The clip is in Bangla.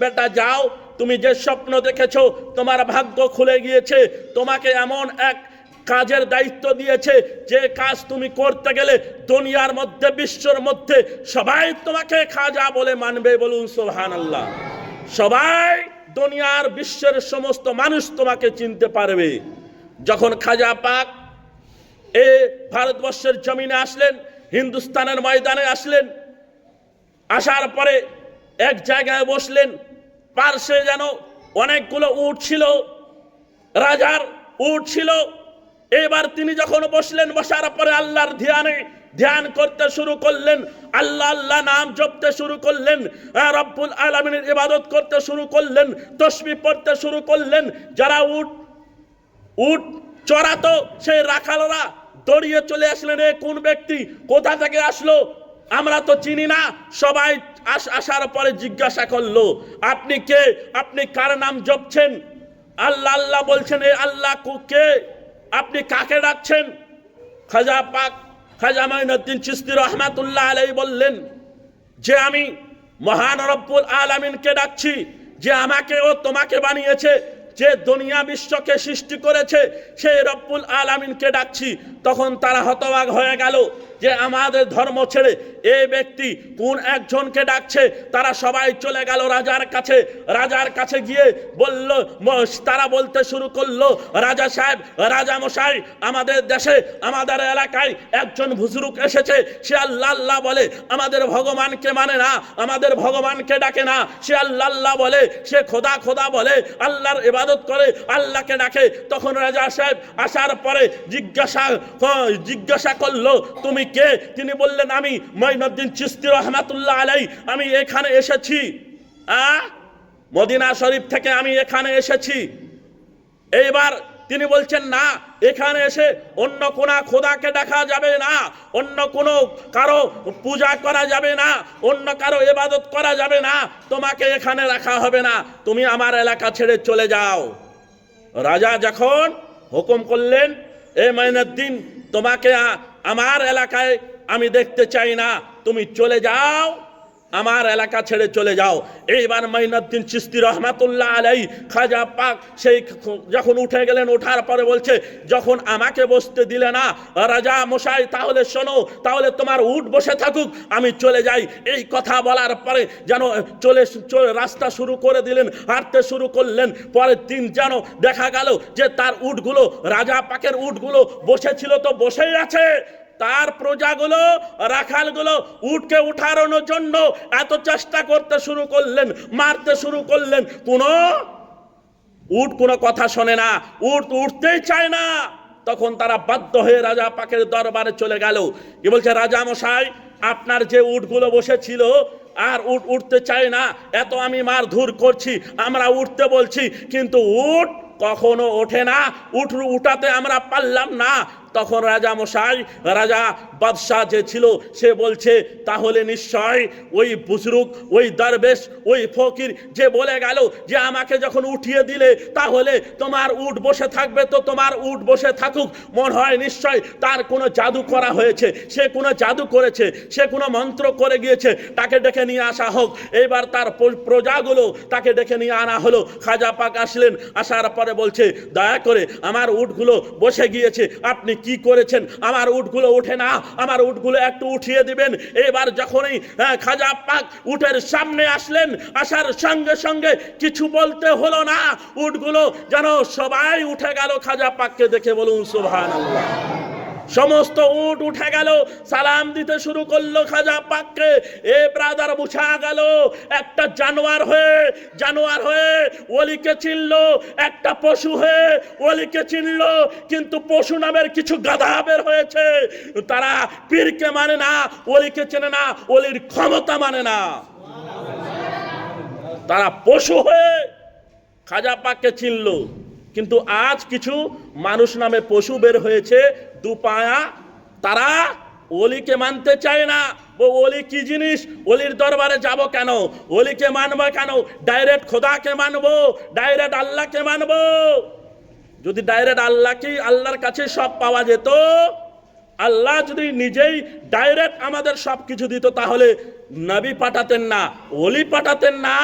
বেটা যাও, তুমি যে স্বপ্ন দেখেছো তোমার ভাগ্য খুলে গিয়েছে, তোমাকে এমন এক কাজের দায়িত্ব দিয়েছে যে কাজ তুমি করতে গেলে দুনিয়ার মধ্যে বিশ্বের মধ্যে সবাই তোমাকে খাজা বলে মানবে। বলুন সুবহানাল্লাহ। সবাই দুনিয়ার বিশ্বের সমস্ত মানুষ তোমাকে চিনতে পারবে। যখন খাজা পাক এ ভারতবর্ষের জমিনে আসলেন, হিন্দুস্তানের ময়দানে আসলেন, আসার পরে এক জায়গায় বসলেন, পার্শ্বে যেন অনেকগুলো উট ছিল, রাজার উট ছিল। এবার তিনি যখন বসলেন, বসার পরে আল্লাহর ধ্যান করতে শুরু করলেন, আল্লাহ আল্লাহ নাম জপতে শুরু করলেন, রব্বুল আলামিনের ইবাদত করতে শুরু করলেন, তাসবিহ পড়তে শুরু করলেন। যারা উট চড়াতো সেই রাখালরা দৌড়িয়ে চলে আসলেন, এ কোন ব্যক্তি, কোথা থেকে আসলো, আমরা তো চিনি না। সবাই আসার পরে জিজ্ঞাসা করলো, আপনি কে, আপনি কার নাম জপছেন? আল্লাহ আল্লাহ বলছেন। এ আল্লাহ কে, আপনি কাকে ডাকছেন? খাজা পাক খাজা মাইনুদ্দিন চিশতি রহমাতুল্লাহ আলাইহি বললেন যে আমি মহান রব্বুল আলামিনকে ডাকছি, যে আমাকে ও তোমাকে বানিয়েছে, যে দুনিয়া বিশ্বকে সৃষ্টি করেছে, সেই রব্বুল আলামিনকে ডাকছি। তখন তারা হতবাক হয়ে গেল যে আমাদের ধর্ম ছেড়ে এই ব্যক্তি কোন একজনকে ডাকছে। তারা সবাই চলে গেল রাজার কাছে। রাজার কাছে গিয়ে বলল, তারা বলতে শুরু করলো, রাজা সাহেব, রাজা মশাই, আমাদের দেশে আমাদের এলাকায় একজন বুজুর্গ এসেছে, সে আল্লাহ আল্লাহ বলে, আমাদের ভগবানকে মানে না, আমাদের ভগবানকে ডাকে না, সে আল্লাহ আল্লাহ বলে, সে খোদা খোদা বলে, আল্লাহর ইবাদত করে, আল্লাহকে ডাকে। তখন রাজা সাহেব আসার পরে জিজ্ঞাসা করলো, তুমি কে? তিনি বললেন, আমি মাইনুদ্দিন চিশতি রহমাতুল্লাহ আলাইহি, আমি এখানে এসেছি, মদিনা শরীফ থেকে আমি এখানে এসেছি। এইবার তিনি বলছেন, না, এখানে এসে অন্য কোন খোদাকে দেখা যাবে না, অন্য কোনো কারো পূজা করা যাবে না, অন্য কারো ইবাদত করা যাবে না, তোমাকে এখানে রাখা হবে না, তুমি আমার এলাকা ছেড়ে চলে যাও। রাজা যখন হুকুম করলেন, এ মাইনুদ্দিন, তোমাকে আমার এলাকায় আমি দেখতে চাই না, তুমি চলে যাও, আমার এলাকা ছেড়ে চলে যাও। এইবার মাইনুদ্দিন চিশতি রহমাতুল্লাহ আলাইহি খাজা পাক সেই যখন উঠে গেলেন, ওঠার পরে বলছে, যখন আমাকে বসতে দিলে না রাজা মশাই, তাহলে শোনো, তাহলে তোমার উট বসে থাকুক, আমি চলে যাই। এই কথা বলার পরে যেন চলে রাস্তা শুরু করে দিলেন, হাঁটতে শুরু করলেন। পরের দিন যেন দেখা গেল যে তার উটগুলো, রাজা পাকের উটগুলো বসেছিল তো বসেই আছে, তার প্রজাগুলো, রাখালগুলো উটকে উঠানোর জন্য এত চেষ্টা করতে শুরু করলেন, মারতে শুরু করলেন, কোনো কথা শোনে না, উঠতেই চায় না। তখন তারা বাধ্য হয়ে রাজা পাকের দরবারে চলে গেল। কি বলছে, রাজা মশাই, আপনার যে উটগুলো বসেছিল আর উঠতে চায় না, এত আমি মারধর করছি, আমরা উঠতে বলছি, কিন্তু উট কখনো ওঠে না, উঠাতে আমরা পারলাম না। তখন রাজা মশাই, রাজা বাদশাহ যে ছিল, সে বলছে, তাহলে নিশ্চয় ওই বুজরুক, ওই দরবেশ, ওই ফকির যে বলে গেল যে আমাকে যখন উঠিয়ে দিলে তাহলে তোমার উট বসে থাকবে, তো তোমার উট বসে থাকুক, মনে হয় নিশ্চয় তার কোনো জাদু করা হয়েছে, সে কোনো জাদু করেছে, সে কোনো মন্ত্র করে গিয়েছে, তাকে ডেকে নিয়ে আসা হোক। এইবার তার প্রজাগুলো তাকে ডেকে নিয়ে আনা হলো। খাজা পাক আসলেন, আসার পরে বলছে, দয়া করে আমার উটগুলো বসে গিয়েছে, আপনি কি করেছেন? আমার উটগুলো ওঠে না, আমার উটগুলো একটু উঠিয়ে দিবেন। এবার যখনই খাজা পাক উটের সামনে আসলেন, আসার সঙ্গে সঙ্গে কিছু বলতে হলো না, উটগুলো যেন সবাই উঠে গেল খাজা পাককে দেখে। বলুন সুবহানাল্লাহ। সমস্ত উট উঠে গেল, সালাম দিতে শুরু করলো খাজা পাককে। এ ব্রাদার, বুঝা গেল একটা জানোয়ার হয়ে ওলিকে চিনলো, একটা পশু হয়ে ওলিকে চিনলো, কিন্তু পশু নামের কিছু গাধা বের হয়েছে, তারা পীরকে মানে না, ওলিকে চেনে না, ওলির ক্ষমতা মানে না, তারা পশু হয়ে খাজা পাককে চিনলো। কিন্তু আজ কিছু মানুষ নামে পশু বের হয়েছে, দুপায়া, তারা ওলিকে মানতে চায় না। ও ওলি কি জিনিস, ওলির দরবারে যাব কেন, ওলিকে মানবো কেন, ডাইরেক্ট খোদাকে মানবো, ডাইরেক্ট আল্লাহকে মানবো। যদি ডাইরেক্ট আল্লাহর কাছে সব পাওয়া যেত, আল্লাহ যদি নিজেই ডাইরেক্ট আমাদের সব কিছু দিত, তাহলে নবী পাঠাতেন না, ওলি পাঠাতেন না।